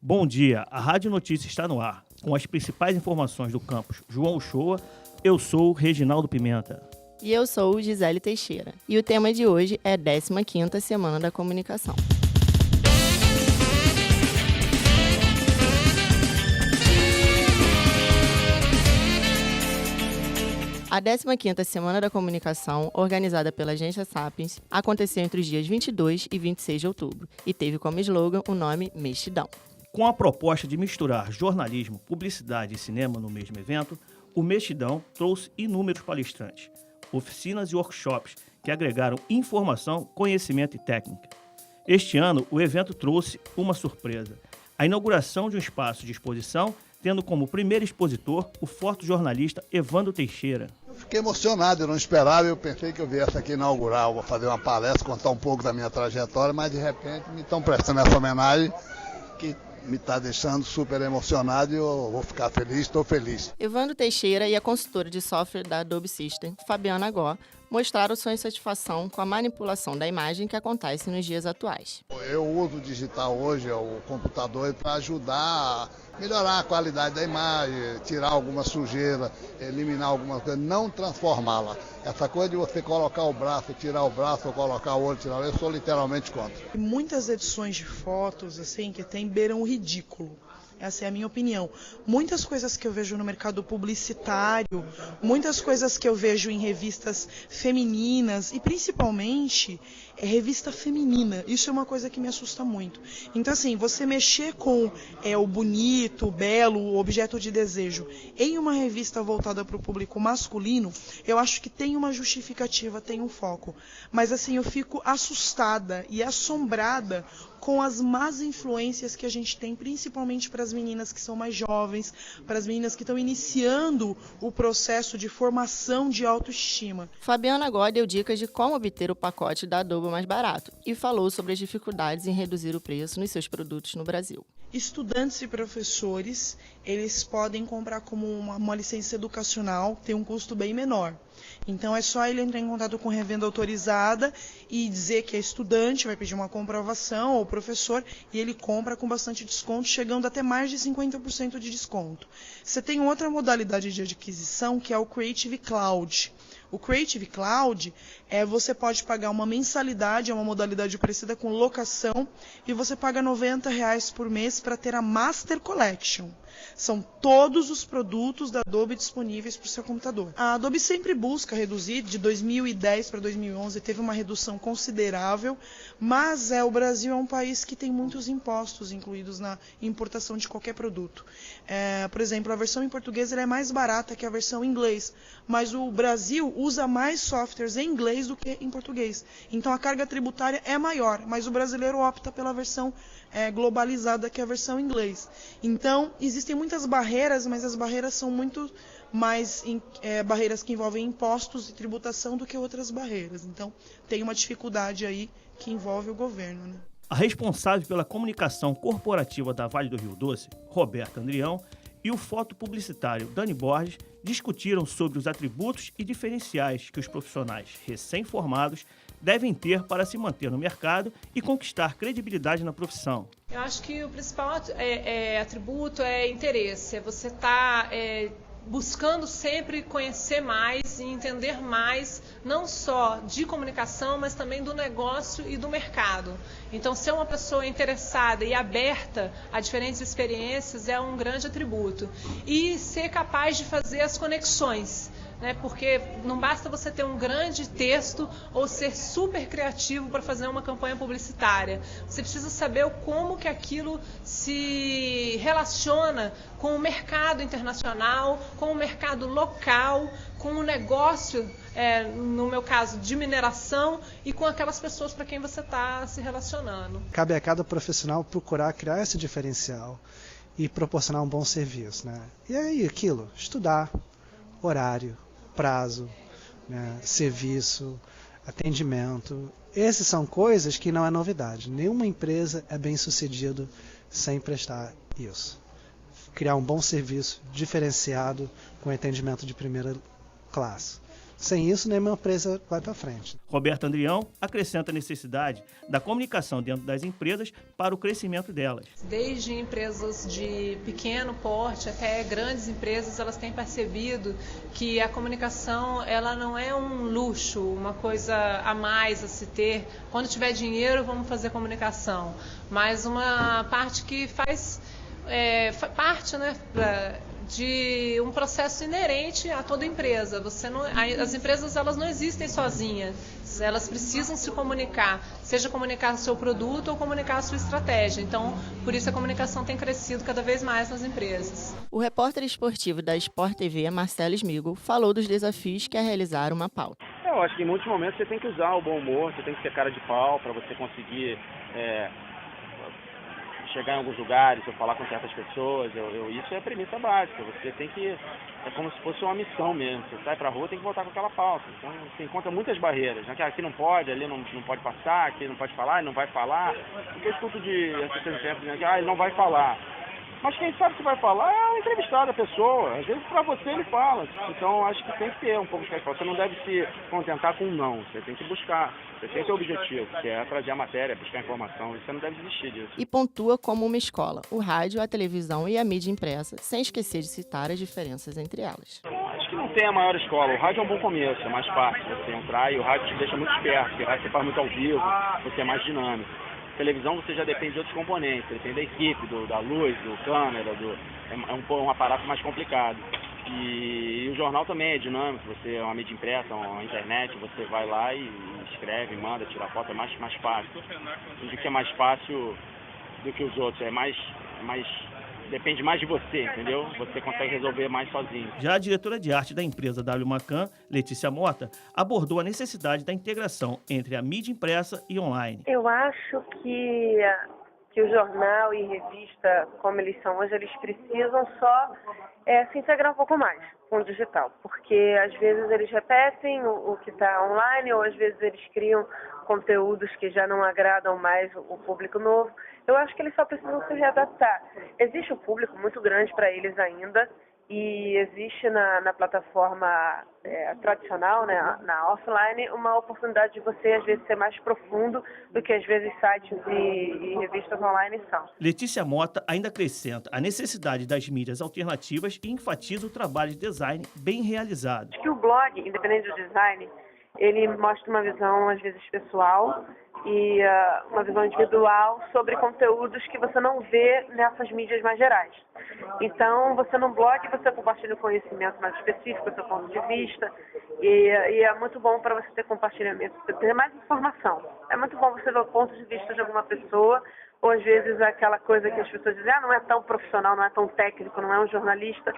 Bom dia, a Rádio Notícia está no ar. Com as principais informações do campus João Uchoa, eu sou Reginaldo Pimenta. E eu sou Gisele Teixeira. E o tema de hoje é a 15ª Semana da Comunicação. A 15ª Semana da Comunicação, organizada pela Agência Sapiens, aconteceu entre os dias 22 e 26 de outubro e teve como slogan o nome Mexidão. Com a proposta de misturar jornalismo, publicidade e cinema no mesmo evento, o Mexidão trouxe inúmeros palestrantes, oficinas e workshops que agregaram informação, conhecimento e técnica. Este ano, o evento trouxe uma surpresa: a inauguração de um espaço de exposição, tendo como primeiro expositor o fotojornalista Evandro Teixeira. Eu fiquei emocionado, eu não esperava, eu pensei que eu viesse aqui inaugurar, eu vou fazer uma palestra, contar um pouco da minha trajetória, mas de repente me estão prestando essa homenagem que me está deixando super emocionado e eu vou ficar feliz, estou feliz. Evandro Teixeira e a consultora de software da Adobe System, Fabiana Gó, mostraram sua insatisfação com a manipulação da imagem que acontece nos dias atuais. Eu uso o digital hoje, o computador, para ajudar a melhorar a qualidade da imagem, tirar alguma sujeira, eliminar alguma coisa, não transformá-la. Essa coisa de você colocar o braço, tirar o braço, ou colocar o olho, tirar o olho, eu sou literalmente contra. Muitas edições de fotos assim que tem beiram o ridículo. Essa é a minha opinião. Muitas coisas que eu vejo no mercado publicitário, muitas coisas que eu vejo em revistas femininas e principalmente revista feminina. Isso é uma coisa que me assusta muito. Então assim, você mexer com o bonito, o belo, o objeto de desejo em uma revista voltada para o público masculino, eu acho que tem uma justificativa, tem um foco. Mas assim, eu fico assustada e assombrada com as más influências que a gente tem, principalmente para as meninas que são mais jovens, para as meninas que estão iniciando o processo de formação de autoestima. Fabiana Gó deu dicas de como obter o pacote da Adobe mais barato e falou sobre as dificuldades em reduzir o preço nos seus produtos no Brasil. Estudantes e professores, eles podem comprar como uma licença educacional, tem um custo bem menor. Então é só ele entrar em contato com revenda autorizada e dizer que é estudante, vai pedir uma comprovação ao professor e ele compra com bastante desconto, chegando até mais de 50% de desconto. Você tem outra modalidade de adquisição que é o Creative Cloud. O Creative Cloud você pode pagar uma mensalidade, é uma modalidade parecida com locação, e você paga R$90 por mês para ter a Master Collection. São todos os produtos da Adobe disponíveis para o seu computador. A Adobe sempre busca reduzir, de 2010 para 2011 teve uma redução considerável, mas o Brasil é um país que tem muitos impostos incluídos na importação de qualquer produto. Por exemplo, a versão em português ela é mais barata que a versão em inglês, mas o Brasil usa mais softwares em inglês do que em português. Então a carga tributária é maior, mas o brasileiro opta pela versão globalizada, que é a versão em inglês. Então existem muitas barreiras, mas as barreiras são muito mais barreiras que envolvem impostos e tributação do que outras barreiras. Então tem uma dificuldade aí que envolve o governo, né? A responsável pela comunicação corporativa da Vale do Rio Doce, Roberta Andrião, e o fotopublicitário Dani Borges discutiram sobre os atributos e diferenciais que os profissionais recém-formados devem ter para se manter no mercado e conquistar credibilidade na profissão. Eu acho que o principal atributo é interesse, é você estar buscando sempre conhecer mais e entender mais, não só de comunicação, mas também do negócio e do mercado. Então, ser uma pessoa interessada e aberta a diferentes experiências é um grande atributo. E ser capaz de fazer as conexões, né? Porque não basta você ter um grande texto ou ser super criativo para fazer uma campanha publicitária. Você precisa saber como que aquilo se relaciona com o mercado internacional, com o mercado local, com o negócio, no meu caso, de mineração, e com aquelas pessoas para quem você está se relacionando. Cabe a cada profissional procurar criar esse diferencial e proporcionar um bom serviço, né? E aí aquilo, estudar, horário, prazo, né, serviço, atendimento. Essas são coisas que não é novidade. Nenhuma empresa é bem sucedida sem prestar isso. Criar um bom serviço diferenciado com atendimento de primeira classe. Sem isso, nenhuma empresa vai para frente. Roberto Andrião acrescenta a necessidade da comunicação dentro das empresas para o crescimento delas. Desde empresas de pequeno porte até grandes empresas, elas têm percebido que a comunicação ela não é um luxo, uma coisa a mais a se ter. Quando tiver dinheiro, vamos fazer comunicação. Mas uma parte que faz parte, né, de um processo inerente a toda empresa. As empresas elas não existem sozinhas, elas precisam se comunicar, seja comunicar o seu produto ou comunicar a sua estratégia. Então, por isso a comunicação tem crescido cada vez mais nas empresas. O repórter esportivo da Sport TV, Marcelo Smigol, falou dos desafios que é realizar uma pauta. Eu acho que em muitos momentos você tem que usar o bom humor, você tem que ter cara de pau para você conseguir chegar em alguns lugares ou falar com certas pessoas. Isso é a premissa básica. Você tem que... É como se fosse uma missão mesmo. Você sai pra rua, tem que voltar com aquela pauta. Então você encontra muitas barreiras. Né? Aqui não pode, ali não pode passar, aqui não pode falar, ele não vai falar. Porque eu escuto de assistente sempre dizendo que ele não vai falar. Mas quem sabe que vai falar é o entrevistado, a pessoa. Às vezes para você ele fala. Então acho que tem que ter um pouco de resposta. Você não deve se contentar com um não. Você tem que buscar. Você tem seu objetivo, que é trazer a matéria, buscar informação. Você não deve desistir disso. E pontua como uma escola: o rádio, a televisão e a mídia impressa, sem esquecer de citar as diferenças entre elas. Acho que não tem a maior escola. O rádio é um bom começo, é mais fácil você entrar e o rádio te deixa muito esperto, porque o rádio você faz muito ao vivo, você é mais dinâmico. Televisão você já depende de outros componentes, você depende da equipe, da luz, do câmera, é um aparato mais complicado. E o jornal também é dinâmico, você é uma mídia impressa, uma internet, você vai lá e escreve, manda, tira foto, é mais fácil. Eu digo que é mais fácil do que os outros, depende mais de você, entendeu? Você consegue resolver mais sozinho. Já a diretora de arte da empresa W Macan, Letícia Mota, abordou a necessidade da integração entre a mídia impressa e online. Eu acho que o jornal e revista, como eles são hoje, eles precisam só se integrar um pouco mais com o digital, porque às vezes eles repetem o que está online, ou às vezes eles criam conteúdos que já não agradam mais o público novo. Eu acho que eles só precisam se readaptar. Existe um público muito grande para eles ainda, e existe na plataforma tradicional, né, na offline, uma oportunidade de você, às vezes, ser mais profundo do que, às vezes, sites e revistas online são. Letícia Mota ainda acrescenta a necessidade das mídias alternativas e enfatiza o trabalho de design bem realizado. Acho que o blog, independente do design, ele mostra uma visão, às vezes, pessoal e uma visão individual sobre conteúdos que você não vê nessas mídias mais gerais. Então, você no blog, você compartilha o conhecimento mais específico, o seu ponto de vista, e é muito bom para você ter compartilhamento, ter mais informação. É muito bom você ver o ponto de vista de alguma pessoa, ou às vezes aquela coisa que as pessoas dizem, não é tão profissional, não é tão técnico, não é um jornalista,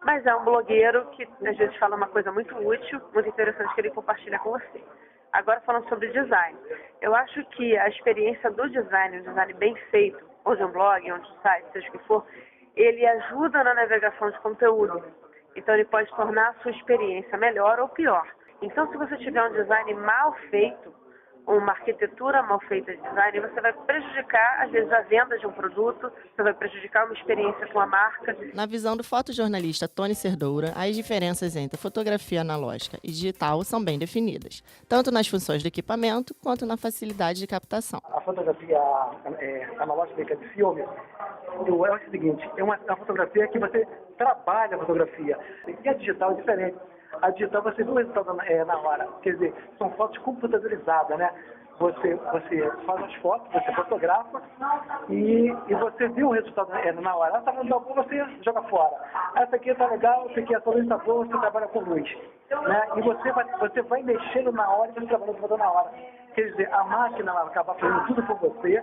mas é um blogueiro que às vezes fala uma coisa muito útil, muito interessante que ele compartilha com você. Agora falando sobre design, eu acho que a experiência do design, um design bem feito, ou de um blog, ou de um site, seja o que for, ele ajuda na navegação de conteúdo. Então ele pode tornar a sua experiência melhor ou pior. Então se você tiver um design mal feito, uma arquitetura mal feita de design, você vai prejudicar, às vezes, a venda de um produto, você vai prejudicar uma experiência com a marca. Na visão do fotojornalista Tony Serdoura, as diferenças entre fotografia analógica e digital são bem definidas, tanto nas funções do equipamento quanto na facilidade de captação. A fotografia analógica de filme é o seguinte, é uma fotografia que você trabalha a fotografia, e a digital é diferente. A digital você vê o resultado na hora, quer dizer, são fotos computadorizadas, né? Você faz as fotos, você fotografa e você vê o resultado na hora. Essa não dá bom, você joga fora. Essa aqui tá legal, essa aqui a luz tá boa, você trabalha com luz. Né? E você vai mexendo na hora e você trabalha com na hora. Quer dizer, a máquina vai acabar fazendo tudo por você,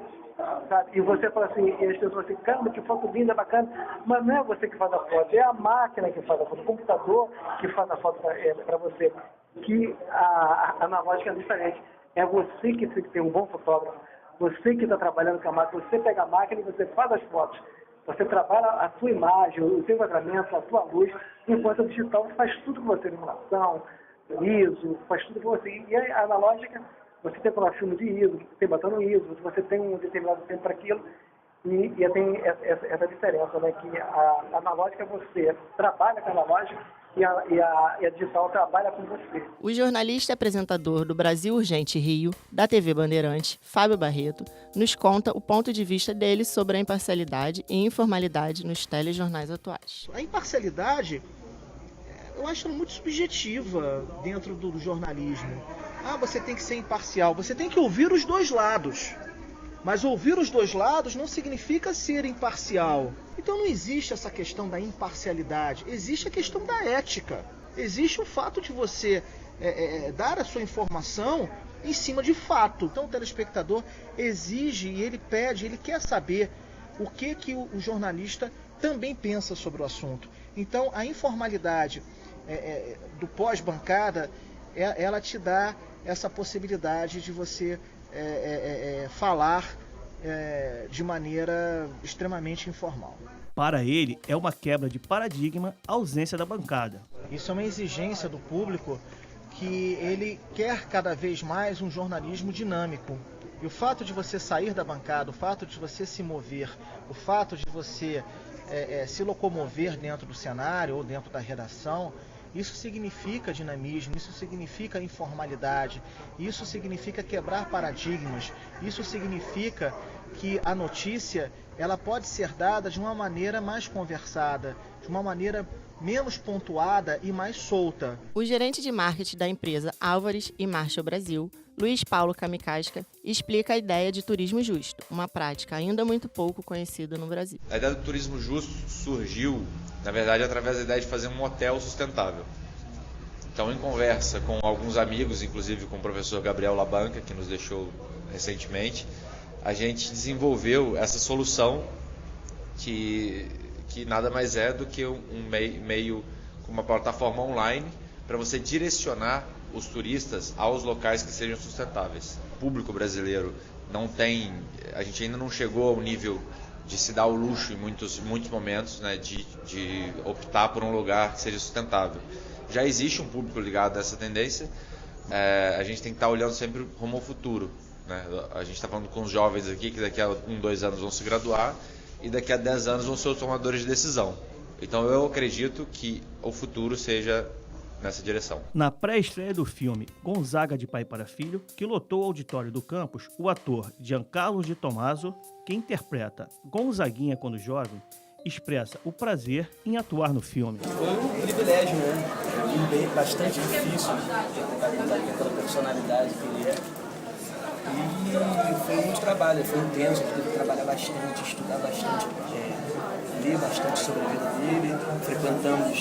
sabe? E você fala assim, e as pessoas assim, caramba, que foto linda, bacana, mas não é você que faz a foto, é a máquina que faz a foto, o computador que faz a foto para você. Que a analógica é diferente. É você que tem um bom fotógrafo, você que está trabalhando com a máquina, você pega a máquina e você faz as fotos. Você trabalha a sua imagem, o seu enquadramento, a sua luz, enquanto o digital faz tudo com você, iluminação, ISO, faz tudo com você. E a analógica, você tem um filme de ISO, tem botando ISO, você tem um determinado tempo para aquilo, e tem essa diferença, né? Que a analógica você trabalha com a analógica, e a digital trabalha com você. O jornalista e apresentador do Brasil Urgente Rio, da TV Bandeirantes, Fábio Barreto, nos conta o ponto de vista dele sobre a imparcialidade e informalidade nos telejornais atuais. A imparcialidade, eu acho muito subjetiva dentro do jornalismo. Você tem que ser imparcial, você tem que ouvir os dois lados. Mas ouvir os dois lados não significa ser imparcial. Então não existe essa questão da imparcialidade, existe a questão da ética. Existe o fato de você dar a sua informação em cima de fato. Então o telespectador exige e ele pede, ele quer saber o que o jornalista também pensa sobre o assunto. Então a informalidade do pós-bancada, ela te dá essa possibilidade de você falar de maneira extremamente informal. Para ele, é uma quebra de paradigma a ausência da bancada. Isso é uma exigência do público, que ele quer cada vez mais um jornalismo dinâmico. E o fato de você sair da bancada, o fato de você se mover, o fato de você se locomover dentro do cenário ou dentro da redação, isso significa dinamismo, isso significa informalidade, isso significa quebrar paradigmas, isso significa que a notícia ela pode ser dada de uma maneira mais conversada, de uma maneira menos pontuada e mais solta. O gerente de marketing da empresa Álvares e Marshall Brasil, Luiz Paulo Kamikasca, explica a ideia de turismo justo, uma prática ainda muito pouco conhecida no Brasil. A ideia do turismo justo surgiu, na verdade, através da ideia de fazer um hotel sustentável. Então, em conversa com alguns amigos, inclusive com o professor Gabriel Labanca, que nos deixou recentemente, a gente desenvolveu essa solução que nada mais é do que um meio, uma plataforma online para você direcionar os turistas aos locais que sejam sustentáveis. O público brasileiro a gente ainda não chegou ao nível de se dar o luxo em muitos momentos, né, de optar por um lugar que seja sustentável. Já existe um público ligado a essa tendência, a gente tem que estar olhando sempre rumo ao futuro. Né? A gente está falando com os jovens aqui que daqui a 2 anos vão se graduar e daqui a 10 anos vão ser os tomadores de decisão. Então eu acredito que o futuro seja nessa direção. Na pré-estreia do filme Gonzaga de Pai para Filho, que lotou o auditório do campus, o ator Giancarlo de Tommaso, que interpreta Gonzaguinha quando jovem, expressa o prazer em atuar no filme. Foi um privilégio, né? Bastante difícil pela personalidade que ele é. E foi muito trabalho, foi intenso, eu tive que trabalhar bastante, estudar bastante, ler bastante sobre a vida dele, frequentamos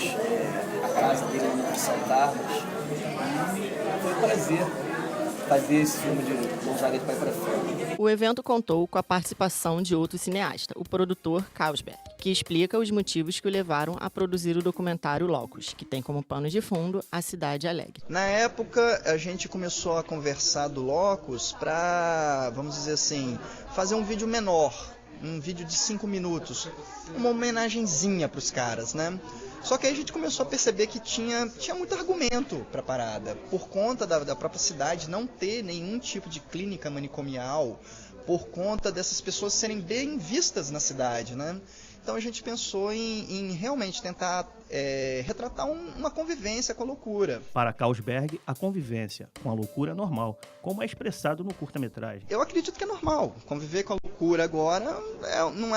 a casa dele de São Carlos e foi um prazer fazer esse filme de Gonzaga de Pai para Filho. O evento contou com a participação de outro cineasta, o produtor Carlsberg, que explica os motivos que o levaram a produzir o documentário Locus, que tem como pano de fundo a cidade alegre. Na época, a gente começou a conversar do Locus para, vamos dizer assim, fazer um vídeo menor, um vídeo de 5 minutos, uma homenagenzinha para os caras, né? Só que aí a gente começou a perceber que tinha muito argumento para a parada, por conta da própria cidade não ter nenhum tipo de clínica manicomial, por conta dessas pessoas serem bem vistas na cidade, né? Então a gente pensou em realmente tentar retratar uma convivência com a loucura. Para Carlsberg, a convivência com a loucura é normal, como é expressado no curta-metragem. Eu acredito que é normal. Conviver com a loucura agora não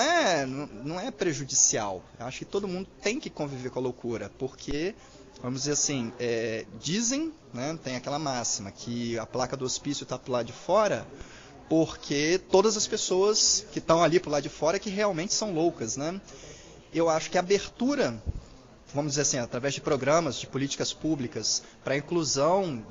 é prejudicial. Eu acho que todo mundo tem que conviver com a loucura, porque, vamos dizer assim, dizem, né, tem aquela máxima, que a placa do hospício está pro lado de fora, porque todas as pessoas que estão ali pro lado de fora é que realmente são loucas, né? Eu acho que a abertura, vamos dizer assim, através de programas, de políticas públicas, para a inclusão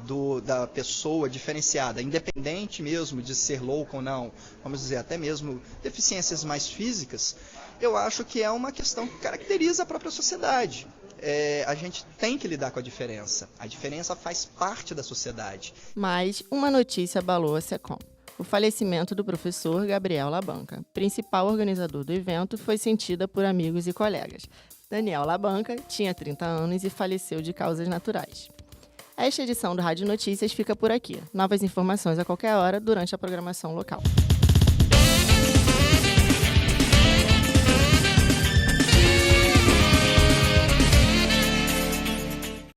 da pessoa diferenciada, independente mesmo de ser louco ou não, vamos dizer, até mesmo deficiências mais físicas, eu acho que é uma questão que caracteriza a própria sociedade. A gente tem que lidar com a diferença. A diferença faz parte da sociedade. Mas uma notícia abalou a SECOM. O falecimento do professor Gabriel Labanca, principal organizador do evento, foi sentida por amigos e colegas. Daniel Labanca tinha 30 anos e faleceu de causas naturais. Esta edição do Rádio Notícias fica por aqui. Novas informações a qualquer hora durante a programação local.